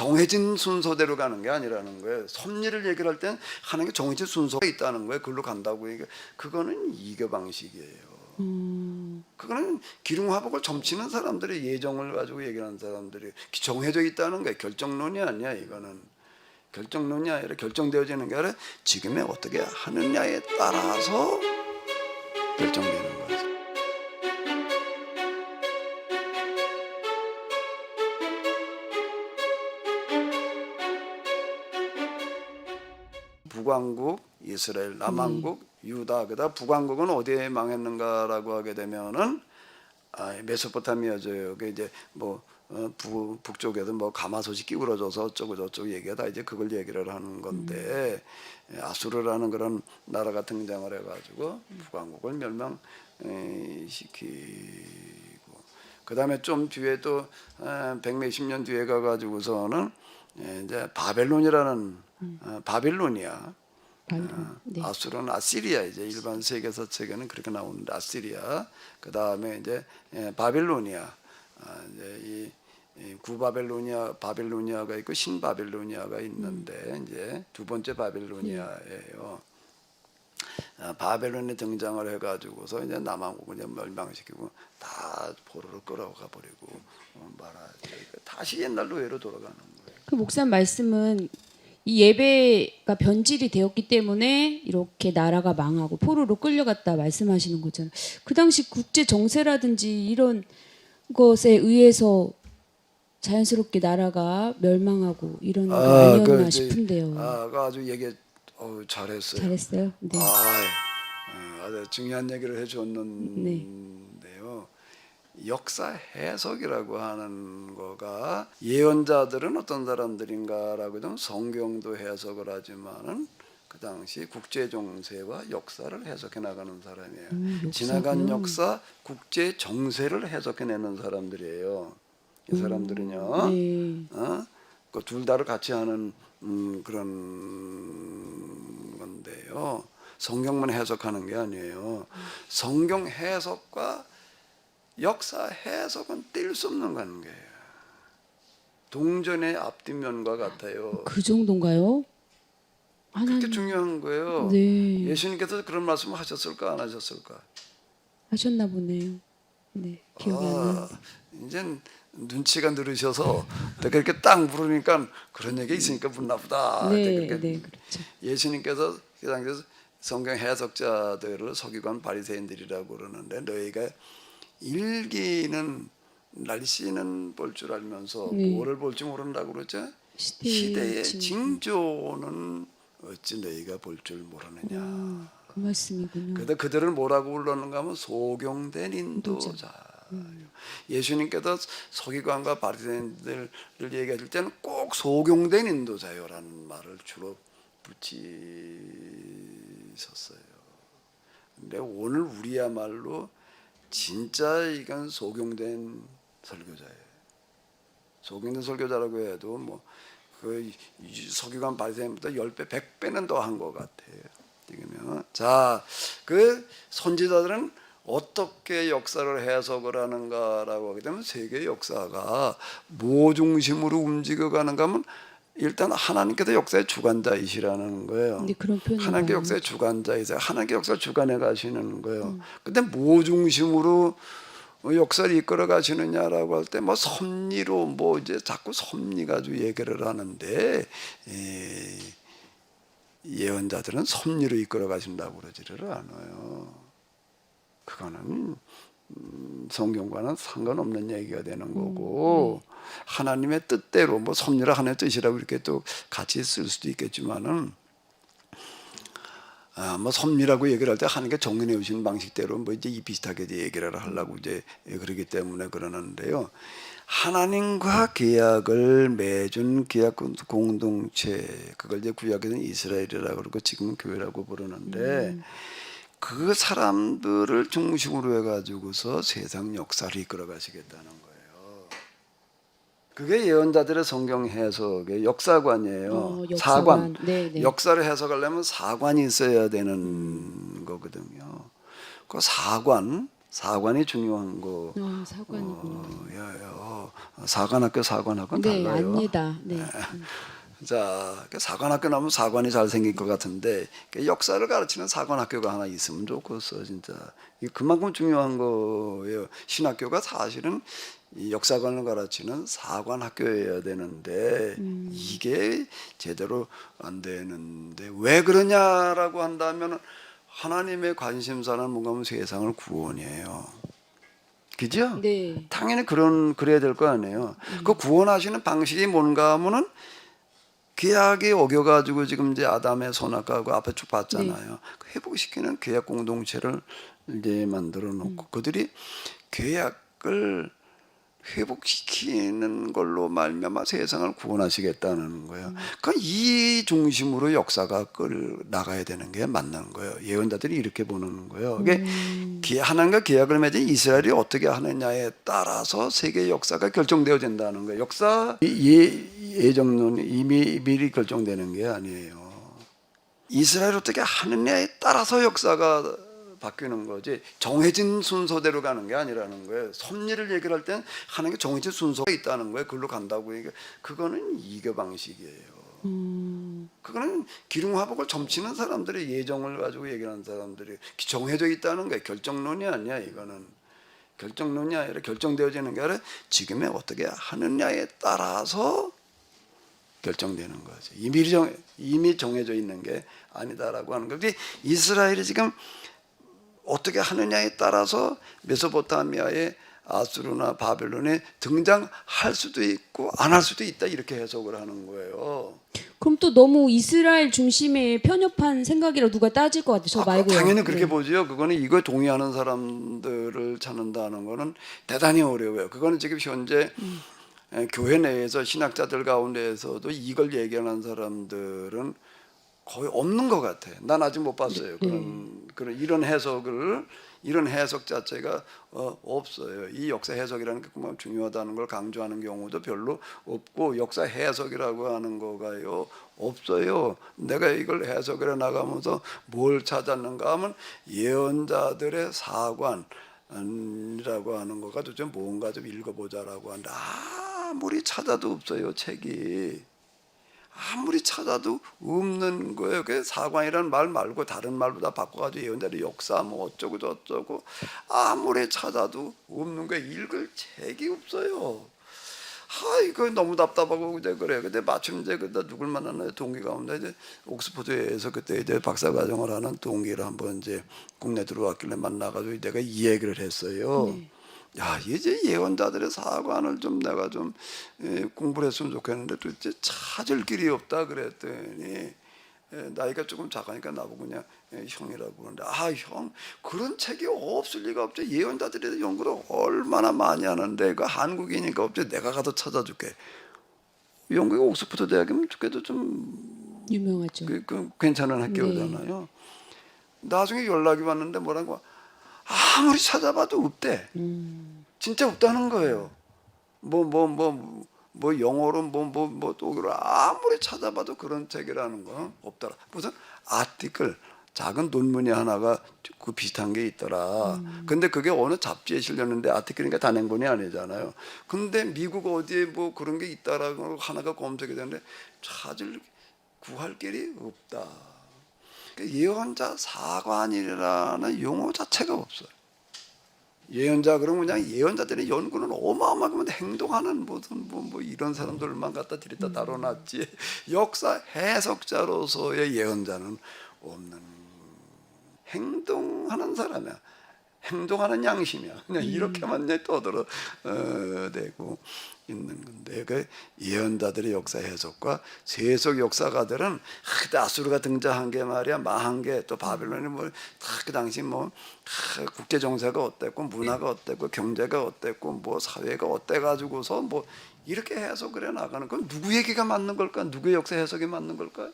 정해진 순서대로 가는 게 아니라는 거예요. 섭리를 얘기를 할 땐 하나님께 정해진 순서가 있다는 거예요. 그걸로 간다고. 그거는 이교 방식이에요. 그거는 기륭화복을 점치는 사람들의 예정을 가지고 얘기하는 사람들이 정해져 있다는 거예요. 결정론이 아니야. 이거는 결정론이 아니라 결정되어지는 게 아니라 지금에 어떻게 하느냐에 따라서 결정되는 거죠. 북왕국, 이스라엘, 남왕국, 유다. 그다 북왕국은 어디에 망했는가라고 하게 되면은 메소포타미아 지역에 이제 뭐 북쪽에도 뭐 가마솥이 기울어져서 어쩌고 저쩌고 얘기하다 이제 그걸 얘기를 하는 건데 아수르라는 그런 나라가 등장을 해가지고 북왕국을 멸망시키고 그 다음에 좀 뒤에 또 백몇십 년 뒤에 가가지고서는 이제 바벨론이라는 바빌로니아. 네. 아수르는 아시리아 이제 일반 세계사 책에는 그렇게 나오는데 아시리아 그 다음에 이제 바빌로니아 이제 이 구바벨로니아 바빌로니아가 있고 신바빌로니아가 있는데 이제 두 번째 바빌로니아예요. 바벨론에 등장을 해가지고서 이제 남왕국을 이제 멸망시키고 다 포로로 끌어가 버리고 말하지 다시 옛날 노예로 돌아가는 거예요. 그 목사님 말씀은 이 예배가 변질이 되었기 때문에 이렇게 나라가 망하고 포로로 끌려갔다 말씀하시는 거잖아요. 그 당시 국제 정세라든지 이런 것에 의해서 자연스럽게 나라가 멸망하고 이런 거 아니었나 싶은데요. 아주 얘기 잘했어요. 잘했어요? 네. 아주 중요한 얘기를 해줬는데요. 역사 해석이라고 하는 거가 예언자들은 어떤 사람들인가라고 좀 성경도 해석을 하지만은 그 당시 국제 정세와 역사를 해석해 나가는 사람이에요. 지나간 역사, 국제 정세를 해석해내는 사람들이에요. 이 사람들은요. 네. 그 둘 다를 같이 하는 그런 건데요. 성경만 해석하는 게 아니에요. 성경 해석과 역사 해석은 뗄 수 없는 관계예요. 동전의 앞뒷면과 같아요. 그 정도인가요? 그렇게 중요한 거예요. 네. 예수님께서 그런 말씀을 하셨을까 안 하셨을까? 하셨나 보네요. 네. 기억이 안 나요. 이제 눈치가 늘으셔서 내가 이렇게 딱 물으니까 그런 얘기 있으니까 묻나 보다. 네, 네, 그렇죠. 예수님께서 그 당시에서 성경 해석자들을 서기관 바리새인들이라고 그러는데 너희가 일기는 날씨는 볼 줄 알면서 뭐를 볼지 모른다고 그러죠? 시대의 징조는 어찌 너희가 볼 줄 모르느냐. 그 말씀이군요. 그런데 그들을 뭐라고 불렀는가 하면 소경된 인도자. 예수님께서 서기관과 바리새인들을 얘기하실 때는 꼭 소경된 인도자요라는 말을 주로 붙이셨어요. 근데 오늘 우리야말로 진짜 이건 소경된 설교자예요. 소경된 설교자라고 해도 뭐 그 서기관 바리새인보다 10배, 100배는 더 한 것 같아요. 지금요. 자, 그 선지자들은 어떻게 역사를 해석을 하는가라고 하게 되면 세계 역사가 뭐 중심으로 움직여가는가 하면 일단 하나님께서 역사의 주관자이시라는 거예요. 그런 하나님께 역사의 주관자이세요. 하나님께 역사를 주관해 가시는 거예요. 근데 뭐 중심으로 역사를 이끌어 가시느냐라고 할 때 뭐 섭리로 뭐 이제 자꾸 섭리 가지고 얘기를 하는데 예언자들은 섭리로 이끌어 가신다고 그러지를 않아요. 그거는 성경과는 상관없는 얘기가 되는 거고 하나님의 뜻대로 뭐 섭리를 하나님의 뜻이라고 이렇게 또 같이 쓸 수도 있겠지만은 뭐 섭리라고 얘기를 할 때 하나님께 정해내 오신 방식대로 뭐 이제 이 비슷하게 얘기를 하려고 이제 그러기 때문에 그러는데요. 하나님과 계약을 맺은 계약 공동체 그걸 이제 구약에서는 이스라엘이라고 그러고 지금은 교회라고 부르는데 그 사람들을 중심으로 해가지고서 세상 역사를 이끌어 가시겠다는 거예요. 그게 예언자들의 성경 해석의 역사관이에요. 사관. 네, 네. 역사를 해석하려면 사관이 있어야 되는 거거든요. 그 사관, 사관이 중요한 거. 사관이구나. 사관학교 사관학교는 네, 달라요. 압니다. 네. 자, 사관학교 나면 사관이 잘 생길 것 같은데 역사를 가르치는 사관학교가 하나 있으면 좋겠어, 진짜. 이게 그만큼 중요한 거예요. 신학교가 사실은 이 역사관을 가르치는 사관학교여야 되는데 이게 제대로 안 되는데 왜 그러냐라고 한다면 하나님의 관심사는 뭔가 하면 세상을 구원이에요. 그죠? 네. 당연히 그래야 될 거 아니에요. 그 구원하시는 방식이 뭔가 하면은 계약에 어겨가지고 지금 이제 아담의 선악과하고 앞에 쭉 봤잖아요. 그 회복시키는 계약 공동체를 이제 만들어 놓고 그들이 계약을 회복시키는 걸로 말미암아 세상을 구원하시겠다는 거예요. 그러니까 이 중심으로 역사가 나가야 되는 게 맞는 거예요. 예언자들이 이렇게 보는 거예요. 하나님과 계약을 맺은 이스라엘이 어떻게 하느냐에 따라서 세계 역사가 결정되어야 된다는 거예요. 역사 예정론이 이미 미리 결정되는 게 아니에요. 이스라엘 어떻게 하느냐에 따라서 역사가 바뀌는 거지 정해진 순서대로 가는 게 아니라는 거예요. 섭리를 얘기할 땐 하나님께 정해진 순서가 있다는 거예요. 그걸로 간다고 얘기. 그거는 이교 방식이에요. 그거는 기륭화복을 점치는 사람들이 예정을 가지고 얘기하는 사람들이 정해져 있다는 거예요. 결정론이 아니야. 이거는 결정론이 아니라 결정되어지는 게 아니라 지금에 어떻게 하느냐에 따라서 결정되는 거죠. 이미 정해져 있는 게 아니다라고 하는 거지. 이스라엘이 지금 어떻게 하느냐에 따라서 메소포타미아의 아수르나 바벨론에 등장할 수도 있고 안 할 수도 있다 이렇게 해석을 하는 거예요. 그럼 또 너무 이스라엘 중심의 편협한 생각이라 누가 따질 것 같아요. 저 말고요. 당연히 그렇게 보죠. 그거는 이거 동의하는 사람들을 찾는다는 거는 대단히 어려워요. 그거는 지금 현재 교회 내에서 신학자들 가운데에서도 이걸 얘기하는 사람들은 거의 없는 것 같아요. 난 아직 못 봤어요. 그런 이런 해석 자체가 없어요. 이 역사 해석이라는 게 그만 중요하다는 걸 강조하는 경우도 별로 없고 역사 해석이라고 하는 거가요 없어요. 내가 이걸 해석을 해 나가면서 뭘 찾았는가 하면 예언자들의 사관이라고 하는 거가 도대체 뭔가 좀 읽어보자라고 하는데 아무리 찾아도 없어요. 책이. 아무리 찾아도 없는 거예요. 그 사관이라는 말 말고 다른 말보다 바꿔가지고 예언자의 역사 뭐 어쩌고 저쩌고 아무리 찾아도 없는 거예요. 읽을 책이 없어요. 이거 너무 답답하고 이제 그래요. 근데 마침 이제 그때 누굴 만났나요? 동기 가운데 이제 옥스퍼드에서 그때 이제 박사과정을 하는 동기를 한번 이제 국내 들어왔길래 만나가지고 내가 이 얘기를 했어요. 야, 이제 예언자들의 사관을 좀 내가 좀 공부를 했으면 좋겠는데 도대체 찾을 길이 없다 그랬더니 나이가 조금 작으니까 나보고 그냥 형이라고 그러는데 형 그런 책이 없을 리가 없죠. 예언자들의 연구를 얼마나 많이 하는데 그 한국이니까 없죠. 내가 가서 찾아줄게. 영국의 옥스퍼드 대학이면 그래도 좀 유명하죠. 괜찮은 학교잖아요. 나중에 연락이 왔는데 뭐라고 아무리 찾아봐도 없대. 진짜 없다는 거예요. 뭐 영어로 독일어 아무리 찾아봐도 그런 책이라는 건 없더라. 무슨 아티클 작은 논문이 하나가 그 비슷한 게 있더라. 근데 그게 어느 잡지에 실렸는데 아티클이니까 단행본이 아니잖아요. 근데 미국 어디에 뭐 그런 게 있다라고 하나가 검색이 되는데 구할 길이 없다. 예언자 사관이라는 용어 자체가 없어요. 예언자 그러면 그냥 예언자들의 연구는 어마어마하게 행동하는 무슨 뭐 이런 사람들만 갖다 들이다 다뤄놨지 역사 해석자로서의 예언자는 없는 행동하는 사람이야. 행동하는 양심이야. 그냥 이렇게만 떠들어 대고 있는 건데 그 예언자들의 역사 해석과 세속 역사가들은 그때 아수르가 등장한 게 말이야 망한 게 또 바빌론이 뭐 그 당시 뭐 국제 정세가 어땠고 문화가 어땠고 경제가 어땠고 뭐 사회가 어때 가지고서 뭐 이렇게 해석을 해 나가는 건 누구 얘기가 맞는 걸까? 누구의 역사 해석이 맞는 걸까?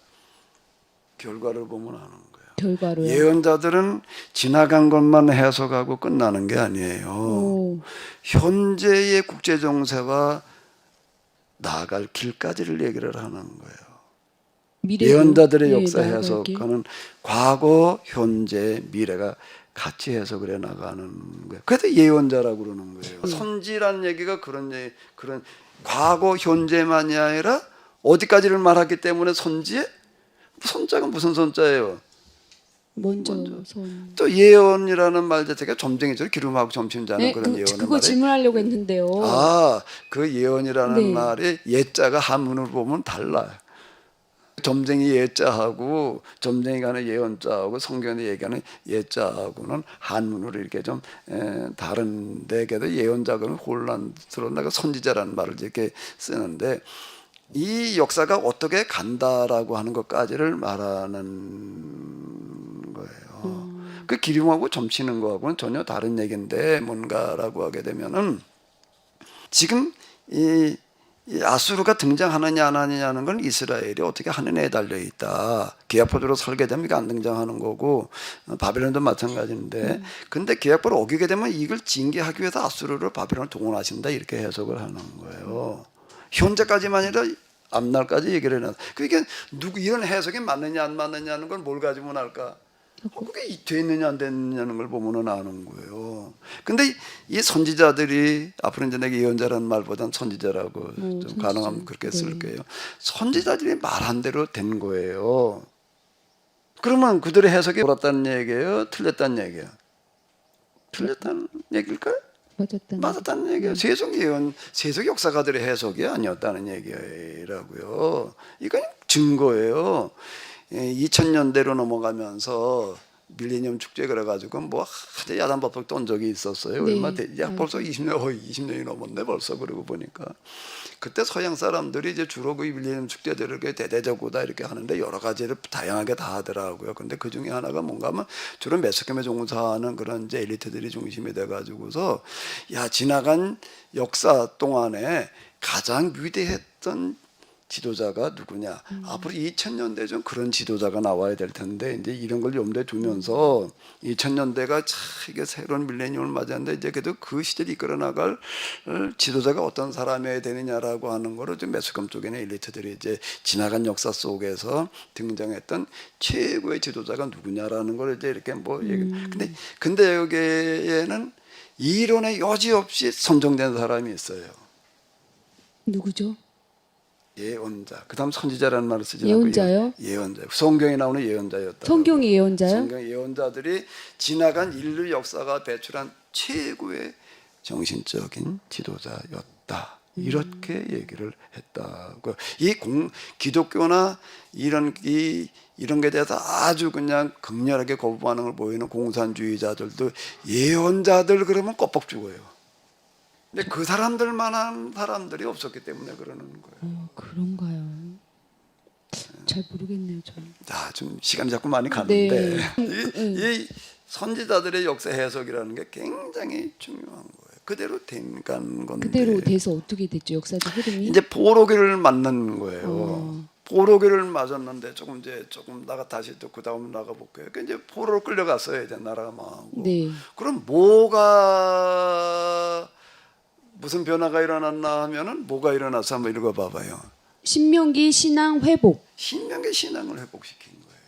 결과를 보면 아는 거예요. 결과로요. 예언자들은 지나간 것만 해석하고 끝나는 게 아니에요. 현재의 국제 정세와 나아갈 길까지를 얘기를 하는 거예요. 예언자들의 역사 해석하는 과거, 현재, 미래가 같이 해석을 해 나가는 거예요. 그래서 예언자라고 그러는 거예요. 선지라는 얘기가 그런 과거 현재만이 아니라 어디까지를 말하기 때문에 선지에 선자가 무슨 선자예요? 먼저 손. 또 예언이라는 말 자체가 점쟁이죠. 기름하고 점심자는 네, 그런 예언의 그거 말이. 질문하려고 했는데요. 그 예언이라는 네. 말이 예자가 한문으로 보면 달라요. 점쟁이 예자하고 점쟁이가 하는 예언자하고 성경에 얘기하는 예자하고는 한문으로 이렇게 좀 다른데 그래도 예언자고는 혼란스러운 선지자라는 말을 이렇게 쓰는데 이 역사가 어떻게 간다라고 하는 것까지를 말하는 거예요. 그 기름하고 점치는 거하고는 전혀 다른 얘기인데 뭔가라고 하게 되면은 지금 이 아수르가 등장하느냐 안 하느냐는 건 이스라엘이 어떻게 하느냐에 달려 있다. 계약포도로 설계되면 이게 안 등장하는 거고 바벨론도 마찬가지인데 근데 계약포를 어기게 되면 이걸 징계하기 위해서 아수르를 바벨론을 동원하신다 이렇게 해석을 하는 거예요. 현재까지만 아니라 앞날까지 얘기를 해놨. 그러니까 누구 이런 해석이 맞느냐 안 맞느냐는 걸 뭘 가지고 알까? 그게 됐느냐 안 됐느냐는 걸 보면은 아는 거예요. 근데 이 선지자들이 앞으로 이제 내가 예언자라는 말보다는 선지자라고 좀 선지자. 가능하면 그렇게 네. 쓸게요. 선지자들이 말한 대로 된 거예요. 그러면 그들의 해석이 옳았다는 얘기예요? 틀렸다는 얘기예요? 틀렸다는 얘기일까요? 맞았다는 얘기예요. 세속 예언, 세속 역사가들의 해석이 아니었다는 얘기라고요. 이건 증거예요. 2000년대로 넘어가면서 밀레니엄 축제 그래가지고 뭐 하도 야단법석 떤 적이 있었어요. 네. 얼마 벌써 20년이 넘었네 벌써. 그러고 보니까 그때 서양 사람들이 이제 주로 그 밀레니엄 축제들을 이렇게 대대적으로 다 이렇게 하는데 여러 가지를 다양하게 다 하더라고요. 근데 그 중에 하나가 뭔가 하면 주로 매스컴에 종사하는 그런 이제 엘리트들이 중심이 돼가지고서 야 지나간 역사 동안에 가장 위대했던 지도자가 누구냐? 앞으로 2000년대 좀 그런 지도자가 나와야 될 텐데 이제 이런 걸 염두에 두면서 2000년대가 참 이게 새로운 밀레니엄을 맞이하는데 이제 그래도 그 시대를 이끌어 나갈 지도자가 어떤 사람이어야 되느냐라고 하는 거를 좀 매스컴 쪽에는 엘리트들이 이제 지나간 역사 속에서 등장했던 최고의 지도자가 누구냐라는 걸 이제 이렇게 뭐 얘기. 근데 여기에는 이론에 여지없이 선정된 사람이 있어요. 누구죠? 예언자. 그다음 선지자라는 말을 쓰지 않고 예언자요? 예언자. 성경에 나오는 예언자였다. 성경이 예언자요? 성경 예언자들이 지나간 인류 역사가 배출한 최고의 정신적인 지도자였다. 이렇게 얘기를 했다고. 기독교나 이런 게 대해서 아주 그냥 극렬하게 거부 반응을 보이는 공산주의자들도 예언자들 그러면 껍벅 죽어요. 근데 그 사람들만한 사람들이 없었기 때문에 그러는 거예요. 그런가요? 잘 모르겠네요, 저는. 좀 시간이 자꾸 많이 가는데 네. 이 선지자들의 역사 해석이라는 게 굉장히 중요한 거예요. 그대로 된 건데. 그대로 돼서 어떻게 됐죠, 역사적 흐름이? 이제 포로기를 맞는 거예요. 포로기를 맞았는데 조금 다시 또 그 다음 나가 볼게요. 이제 포로로 끌려갔어요. 이제 나라가 망하고. 네. 그럼 무슨 변화가 일어났나 하면은 뭐가 일어나서 한번 읽어봐봐요. 신명기 신앙 회복. 신명기 신앙을 회복시킨 거예요.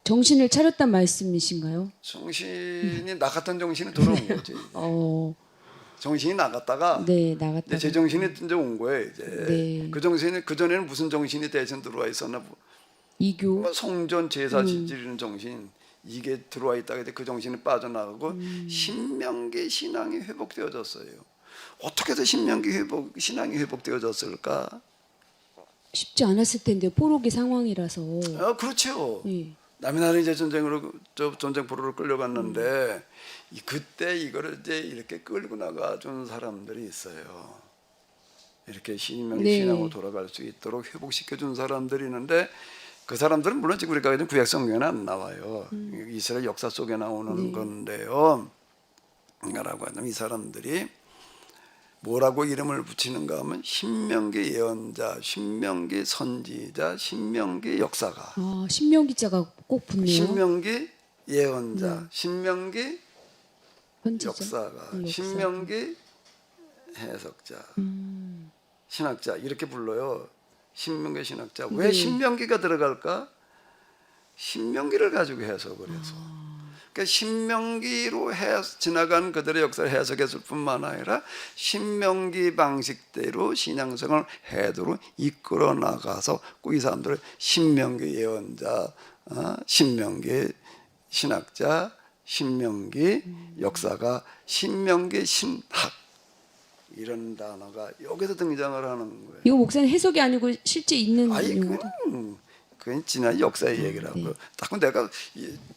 정신을 차렸단 말씀이신가요? 정신이 나갔던 정신이 돌아온 거지. 정신이 나갔다가 네, 나갔다. 제 정신이 이제 온 거예요. 이제 네. 그 정신이 그 전에는 무슨 정신이 대신 들어와 있었나? 이교. 뭐 성전 제사 지키는 정신 이게 들어와 있다가 그 정신이 빠져나가고 신명기 신앙이 회복되어졌어요. 어떻게 해서 신명기 신앙이 회복되어졌을까? 쉽지 않았을 텐데 포로기 상황이라서. 그렇죠. 네. 남의 나라 이제 전쟁 포로로 끌려갔는데 그때 이거를 이제 이렇게 끌고 나가준 사람들이 있어요. 이렇게 신명기 네. 신앙으로 돌아갈 수 있도록 회복시켜준 사람들이 있는데 그 사람들은 물론 지금 우리가 있는 구약 성경에는 안 나와요. 이스라엘 역사 속에 나오는 건데요. 라고 하면 이 사람들이 뭐라고 이름을 붙이는가 하면 신명기 예언자, 신명기 선지자, 신명기 역사가. 신명기자가 꼭 붙네요. 신명기 예언자, 신명기 선지자. 역사가, 역사. 신명기 해석자, 신학자 이렇게 불러요. 신명기 신학자. 왜 네. 신명기가 들어갈까? 신명기를 가지고 해석을 해서. 그러니까 신명기로 지나간 그들의 역사를 해석했을 뿐만 아니라 신명기 방식대로 신앙생활을 해도록 이끌어 나가서 이 사람들을 신명기 예언자, 신명기 신학자, 신명기 역사가, 신명기 신학 이런 단어가 여기서 등장을 하는 거예요. 이거 목사님 해석이 아니고 실제 있는 아이 용어. 그건 지난 역사의 얘기라고. 네. 자꾸 내가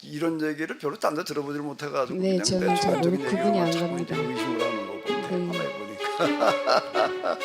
이런 얘기를 별로 딴 데 들어보질 못해가지고 네, 그냥 저는 내 잘 주관적인 모르- 구분이 안 얘기를 자꾸 갑니다. 이제 의심을 하는 거고. 네. 가만히 보니까.